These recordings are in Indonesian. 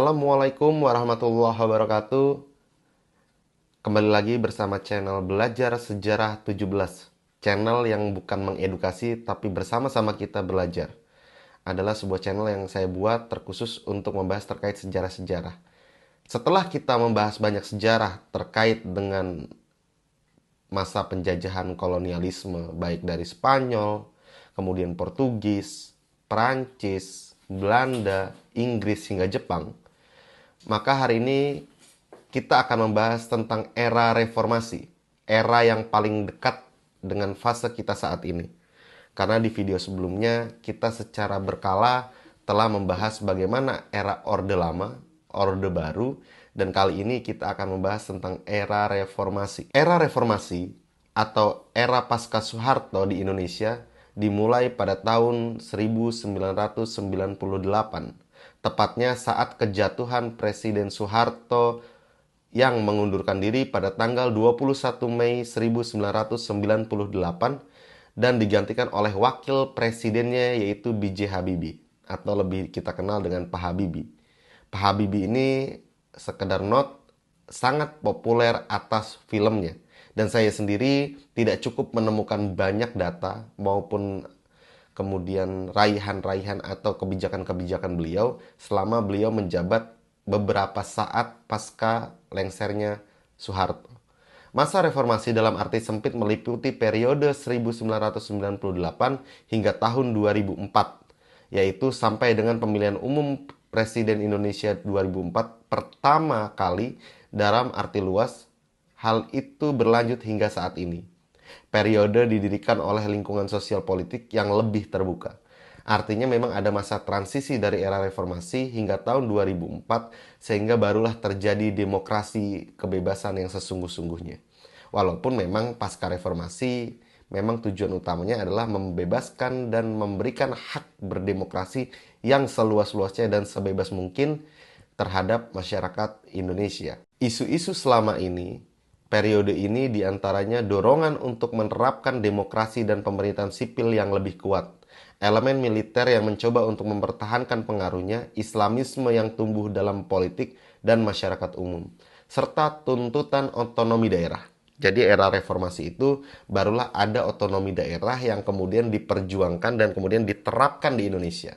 Assalamualaikum warahmatullahi wabarakatuh. Kembali lagi bersama channel Belajar Sejarah 17. Channel yang bukan mengedukasi tapi bersama-sama kita belajar. Adalah sebuah channel yang saya buat terkhusus untuk membahas terkait sejarah-sejarah. Setelah kita membahas banyak sejarah terkait dengan masa penjajahan kolonialisme baik dari Spanyol, kemudian Portugis, Perancis, Belanda, Inggris hingga Jepang, maka hari ini kita akan membahas tentang era reformasi, era yang paling dekat dengan fase kita saat ini. Karena di video sebelumnya kita secara berkala telah membahas bagaimana era Orde Lama, Orde Baru, dan kali ini kita akan membahas tentang era reformasi. Era reformasi atau era pasca Soeharto di Indonesia dimulai pada tahun 1998. Tepatnya saat kejatuhan Presiden Soeharto yang mengundurkan diri pada tanggal 21 Mei 1998 dan digantikan oleh wakil presidennya yaitu B.J. Habibie atau lebih kita kenal dengan Pak Habibie. Pak Habibie ini sekedar note sangat populer atas filmnya dan saya sendiri tidak cukup menemukan banyak data maupun kemudian raihan-raihan atau kebijakan-kebijakan beliau selama beliau menjabat beberapa saat pasca lengsernya Soeharto. Masa reformasi dalam arti sempit meliputi periode 1998 hingga tahun 2004, yaitu sampai dengan pemilihan umum Presiden Indonesia 2004 pertama kali dalam arti luas. Hal itu berlanjut hingga saat ini. Periode didirikan oleh lingkungan sosial politik yang lebih terbuka. Artinya memang ada masa transisi dari era reformasi hingga tahun 2004 sehingga barulah terjadi demokrasi kebebasan yang sesungguh-sungguhnya. Walaupun memang pasca reformasi memang tujuan utamanya adalah membebaskan dan memberikan hak berdemokrasi yang seluas-luasnya dan sebebas mungkin terhadap masyarakat Indonesia. Isu-isu selama ini, periode ini diantaranya dorongan untuk menerapkan demokrasi dan pemerintahan sipil yang lebih kuat, elemen militer yang mencoba untuk mempertahankan pengaruhnya, Islamisme yang tumbuh dalam politik dan masyarakat umum, serta tuntutan otonomi daerah. Jadi era reformasi itu barulah ada otonomi daerah yang kemudian diperjuangkan dan kemudian diterapkan di Indonesia.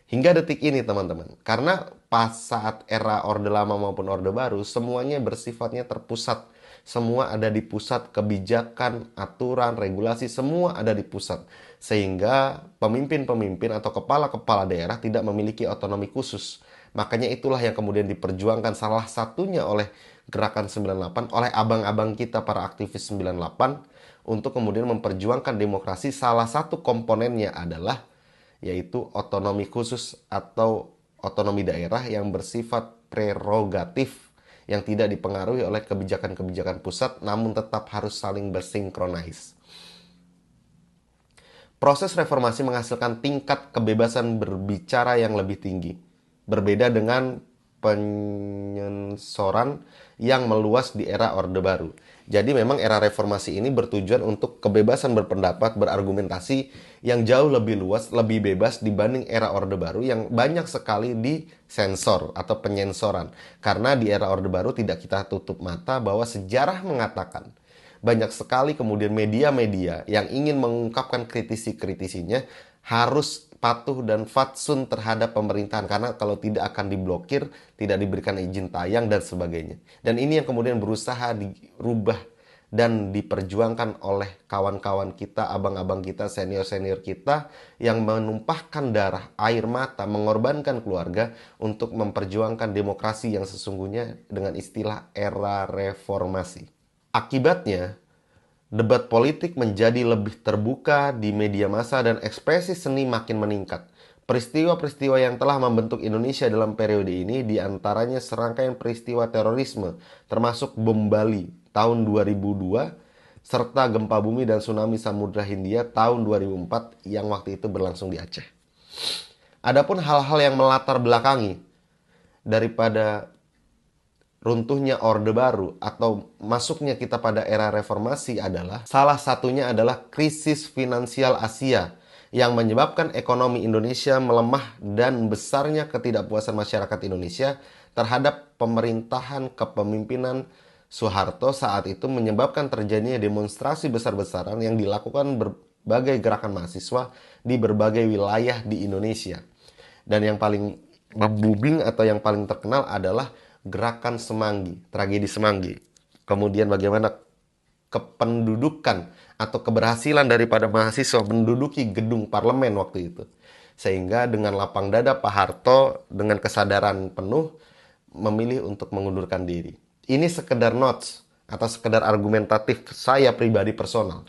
Hingga detik ini teman-teman, karena pas saat era Orde Lama maupun Orde Baru semuanya bersifatnya terpusat. Semua ada di pusat, kebijakan, aturan, regulasi, semua ada di pusat. Sehingga pemimpin-pemimpin atau kepala-kepala daerah tidak memiliki otonomi khusus. Makanya itulah yang kemudian diperjuangkan salah satunya oleh Gerakan 98, oleh abang-abang kita para aktivis 98, untuk kemudian memperjuangkan demokrasi. Salah satu komponennya adalah yaitu otonomi khusus atau otonomi daerah yang bersifat prerogatif, yang tidak dipengaruhi oleh kebijakan-kebijakan pusat namun tetap harus saling bersinkronis. Proses reformasi menghasilkan tingkat kebebasan berbicara yang lebih tinggi, berbeda dengan penyensoran yang meluas di era Orde Baru. Jadi memang era reformasi ini bertujuan untuk kebebasan berpendapat, berargumentasi yang jauh lebih luas, lebih bebas dibanding era Orde Baru yang banyak sekali disensor atau penyensoran. Karena di era Orde Baru tidak kita tutup mata bahwa sejarah mengatakan banyak sekali kemudian media-media yang ingin mengungkapkan kritisi-kritisinya harus patuh dan fatsun terhadap pemerintahan, karena kalau tidak akan diblokir, tidak diberikan izin tayang dan sebagainya. Dan ini yang kemudian berusaha dirubah dan diperjuangkan oleh kawan-kawan kita, abang-abang kita, senior-senior kita yang menumpahkan darah, air mata, mengorbankan keluarga untuk memperjuangkan demokrasi yang sesungguhnya dengan istilah era reformasi. Akibatnya, debat politik menjadi lebih terbuka di media massa dan ekspresi seni makin meningkat. Peristiwa-peristiwa yang telah membentuk Indonesia dalam periode ini diantaranya serangkaian peristiwa terorisme, termasuk bom Bali tahun 2002, serta gempa bumi dan tsunami Samudra Hindia tahun 2004 yang waktu itu berlangsung di Aceh. Adapun hal-hal yang melatar belakangi daripada runtuhnya Orde Baru atau masuknya kita pada era reformasi adalah salah satunya adalah krisis finansial Asia yang menyebabkan ekonomi Indonesia melemah dan besarnya ketidakpuasan masyarakat Indonesia terhadap pemerintahan kepemimpinan Soeharto saat itu menyebabkan terjadinya demonstrasi besar-besaran yang dilakukan berbagai gerakan mahasiswa di berbagai wilayah di Indonesia. Dan yang paling membuming atau yang paling terkenal adalah gerakan Semanggi, tragedi Semanggi. Kemudian bagaimana kependudukan atau keberhasilan daripada mahasiswa menduduki gedung parlemen waktu itu. Sehingga dengan lapang dada Pak Harto dengan kesadaran penuh memilih untuk mengundurkan diri. Ini sekedar notes atau sekedar argumentatif saya pribadi personal.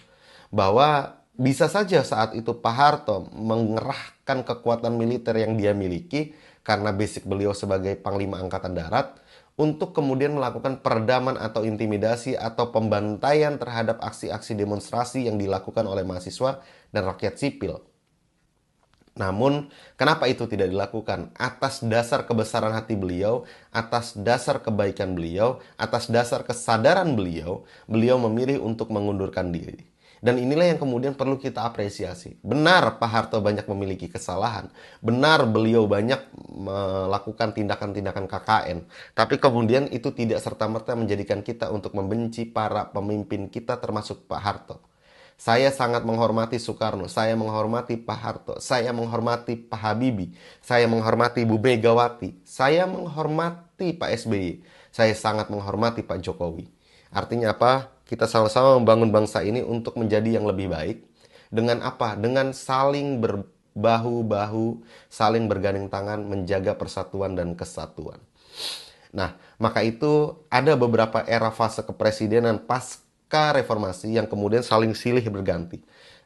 Bahwa bisa saja saat itu Pak Harto mengerahkan kekuatan militer yang dia miliki karena basic beliau sebagai Panglima Angkatan Darat untuk kemudian melakukan peredaman atau intimidasi atau pembantaian terhadap aksi-aksi demonstrasi yang dilakukan oleh mahasiswa dan rakyat sipil. Namun, kenapa itu tidak dilakukan? Atas dasar kebesaran hati beliau, atas dasar kebaikan beliau, atas dasar kesadaran beliau, beliau memilih untuk mengundurkan diri. Dan inilah yang kemudian perlu kita apresiasi. Benar Pak Harto banyak memiliki kesalahan. Benar beliau banyak melakukan tindakan-tindakan KKN. Tapi kemudian itu tidak serta-merta menjadikan kita untuk membenci para pemimpin kita termasuk Pak Harto. Saya sangat menghormati Soekarno, saya menghormati Pak Harto, saya menghormati Pak Habibie, saya menghormati Bu Megawati, saya menghormati Pak SBY, saya sangat menghormati Pak Jokowi. Artinya apa? Kita sama-sama membangun bangsa ini untuk menjadi yang lebih baik. Dengan apa? Dengan saling berbahu-bahu, saling bergandeng tangan, menjaga persatuan dan kesatuan. Nah, maka itu ada beberapa era fase kepresidenan pasca reformasi yang kemudian saling silih berganti.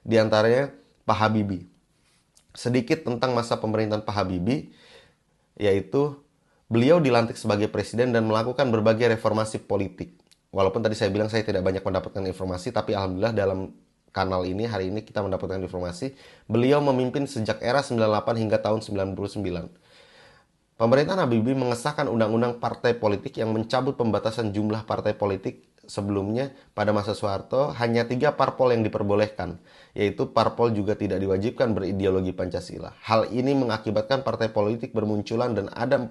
Di antaranya Pak Habibie. Sedikit tentang masa pemerintahan Pak Habibie, yaitu beliau dilantik sebagai presiden dan melakukan berbagai reformasi politik. Walaupun tadi saya bilang saya tidak banyak mendapatkan informasi, tapi alhamdulillah dalam kanal ini hari ini kita mendapatkan informasi. Beliau memimpin sejak era 98 hingga tahun 99. Pemerintahan Habibie mengesahkan undang-undang partai politik yang mencabut pembatasan jumlah partai politik. Sebelumnya, pada masa Soeharto, hanya 3 parpol yang diperbolehkan, yaitu parpol juga tidak diwajibkan berideologi Pancasila. Hal ini mengakibatkan partai politik bermunculan dan ada 48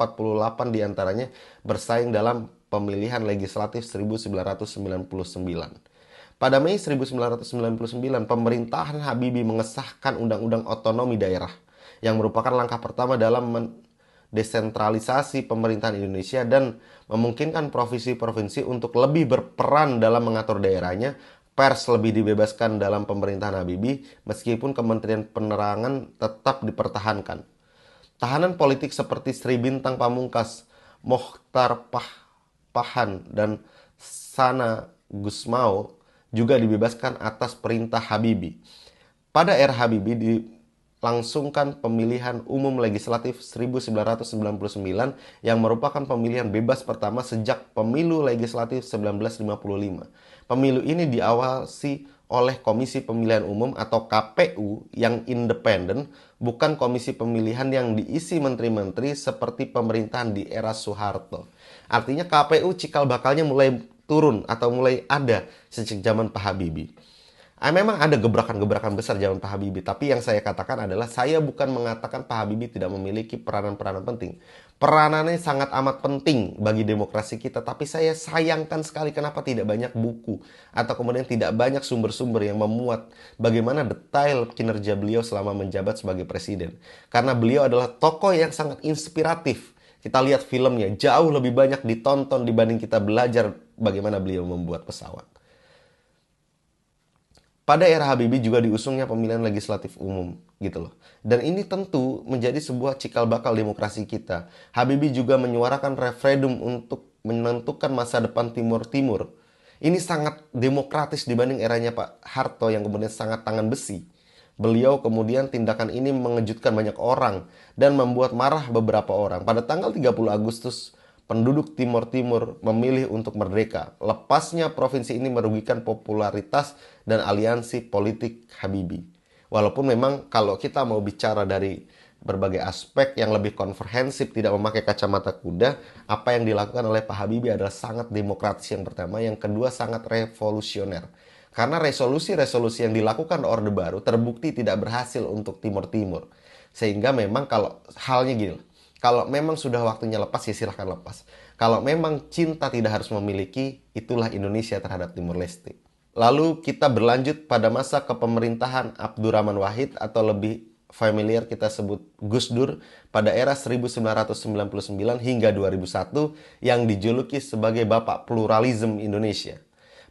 diantaranya bersaing dalam pemilihan legislatif 1999. Pada Mei 1999, pemerintahan Habibie mengesahkan Undang-Undang Otonomi Daerah, yang merupakan langkah pertama dalam desentralisasi pemerintahan Indonesia dan memungkinkan provinsi-provinsi untuk lebih berperan dalam mengatur daerahnya. Pers lebih dibebaskan dalam pemerintahan Habibie, meskipun Kementerian Penerangan tetap dipertahankan. Tahanan politik seperti Sri Bintang Pamungkas, Mokhtar Pahan, dan Sana Gusmao juga dibebaskan atas perintah Habibie. Pada era Habibie dilangsungkan pemilihan umum legislatif 1999 yang merupakan pemilihan bebas pertama sejak pemilu legislatif 1955. Pemilu ini diawasi oleh Komisi Pemilihan Umum atau KPU yang independen, bukan komisi pemilihan yang diisi menteri-menteri seperti pemerintahan di era Soeharto. Artinya KPU cikal bakalnya mulai turun atau mulai ada sejak zaman Pak Habibie. Memang ada gebrakan-gebrakan besar zaman Pak Habibie, tapi yang saya katakan adalah saya bukan mengatakan Pak Habibie tidak memiliki peranan-peranan penting. Peranannya sangat amat penting bagi demokrasi kita, tapi saya sayangkan sekali kenapa tidak banyak buku atau kemudian tidak banyak sumber-sumber yang memuat bagaimana detail kinerja beliau selama menjabat sebagai presiden. Karena beliau adalah tokoh yang sangat inspiratif. Kita lihat filmnya jauh lebih banyak ditonton dibanding kita belajar bagaimana beliau membuat pesawat. Pada era Habibie juga diusungnya pemilihan legislatif umum gitu loh. Dan ini tentu menjadi sebuah cikal bakal demokrasi kita. Habibie juga menyuarakan referendum untuk menentukan masa depan Timur Timur. Ini sangat demokratis dibanding eranya Pak Harto yang kemudian sangat tangan besi. Beliau kemudian tindakan ini mengejutkan banyak orang dan membuat marah beberapa orang. Pada tanggal 30 Agustus penduduk Timur Timur memilih untuk merdeka. Lepasnya provinsi ini merugikan popularitas dan aliansi politik Habibie. Walaupun memang kalau kita mau bicara dari berbagai aspek yang lebih komprehensif, tidak memakai kacamata kuda, apa yang dilakukan oleh Pak Habibie adalah sangat demokratis yang pertama, yang kedua sangat revolusioner. Karena resolusi-resolusi yang dilakukan Orde Baru terbukti tidak berhasil untuk Timur Timur. Sehingga memang kalau halnya gini, Kalau memang sudah waktunya lepas, ya silahkan lepas. Kalau memang cinta tidak harus memiliki, itulah Indonesia terhadap Timur Leste. Lalu kita berlanjut pada masa kepemerintahan Abdurrahman Wahid atau lebih familiar kita sebut Gus Dur pada era 1999 hingga 2001 yang dijuluki sebagai Bapak Pluralisme Indonesia.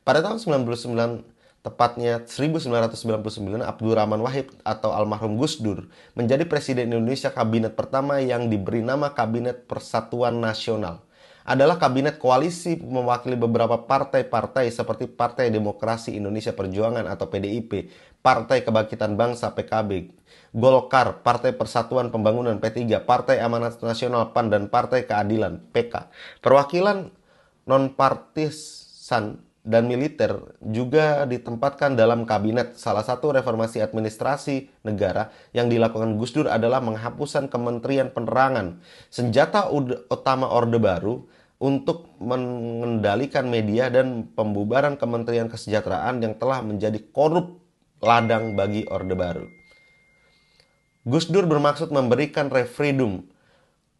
Pada tahun 99, tepatnya 1999, Abdurrahman Wahid atau almarhum Gus Dur menjadi Presiden Indonesia kabinet pertama yang diberi nama Kabinet Persatuan Nasional. Adalah kabinet koalisi mewakili beberapa partai-partai seperti Partai Demokrasi Indonesia Perjuangan atau PDIP, Partai Kebangkitan Bangsa PKB, Golkar, Partai Persatuan Pembangunan P3, Partai Amanat Nasional PAN, dan Partai Keadilan PK. Perwakilan non-partisan dan militer juga ditempatkan dalam kabinet. Salah satu reformasi administrasi negara yang dilakukan Gus Dur adalah penghapusan Kementerian Penerangan, senjata utama Orde Baru, untuk mengendalikan media, dan pembubaran Kementerian Kesejahteraan yang telah menjadi korup ladang bagi Orde Baru. Gus Dur bermaksud memberikan referendum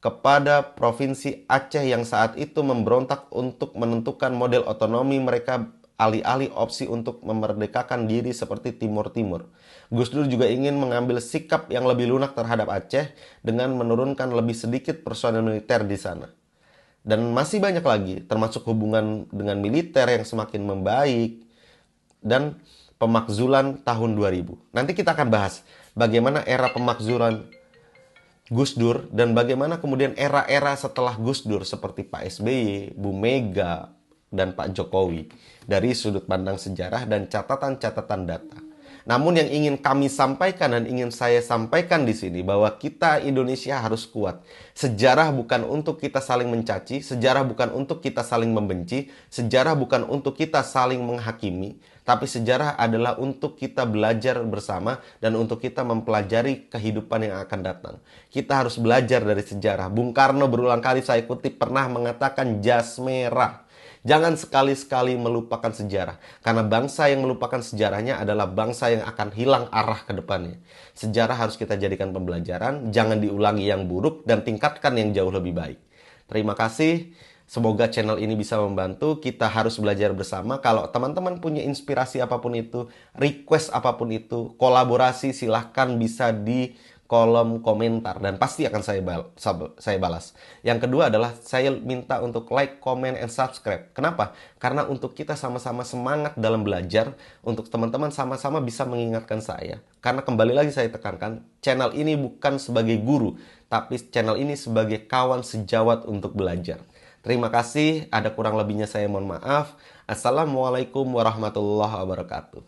kepada Provinsi Aceh yang saat itu memberontak untuk menentukan model otonomi mereka, alih-alih opsi untuk memerdekakan diri seperti Timur Timur. Gus Dur juga ingin mengambil sikap yang lebih lunak terhadap Aceh dengan menurunkan lebih sedikit personel militer di sana. Dan masih banyak lagi, termasuk hubungan dengan militer yang semakin membaik dan pemakzulan tahun 2000. Nanti kita akan bahas bagaimana era pemakzulan Gus Dur dan bagaimana kemudian era-era setelah Gus Dur seperti Pak SBY, Bu Mega, dan Pak Jokowi dari sudut pandang sejarah dan catatan-catatan data. Namun yang ingin kami sampaikan dan ingin saya sampaikan di sini bahwa kita Indonesia harus kuat. Sejarah bukan untuk kita saling mencaci, sejarah bukan untuk kita saling membenci, sejarah bukan untuk kita saling menghakimi, tapi sejarah adalah untuk kita belajar bersama dan untuk kita mempelajari kehidupan yang akan datang. Kita harus belajar dari sejarah. Bung Karno berulang kali saya kutip pernah mengatakan jas merah. Jangan sekali-sekali melupakan sejarah, karena bangsa yang melupakan sejarahnya adalah bangsa yang akan hilang arah ke depannya. Sejarah harus kita jadikan pembelajaran, jangan diulangi yang buruk, dan tingkatkan yang jauh lebih baik. Terima kasih. Semoga channel ini bisa membantu. Kita harus belajar bersama. Kalau teman-teman punya inspirasi apapun itu, request apapun itu, kolaborasi, silahkan bisa di kolom komentar dan pasti akan saya balas. Yang kedua adalah saya minta untuk like, comment, and subscribe. Kenapa? Karena untuk kita sama-sama semangat dalam belajar, untuk teman-teman sama-sama bisa mengingatkan saya. Karena kembali lagi saya tekankan, channel ini bukan sebagai guru, tapi channel ini sebagai kawan sejawat untuk belajar. Terima kasih, ada kurang lebihnya saya mohon maaf. Assalamualaikum warahmatullahi wabarakatuh.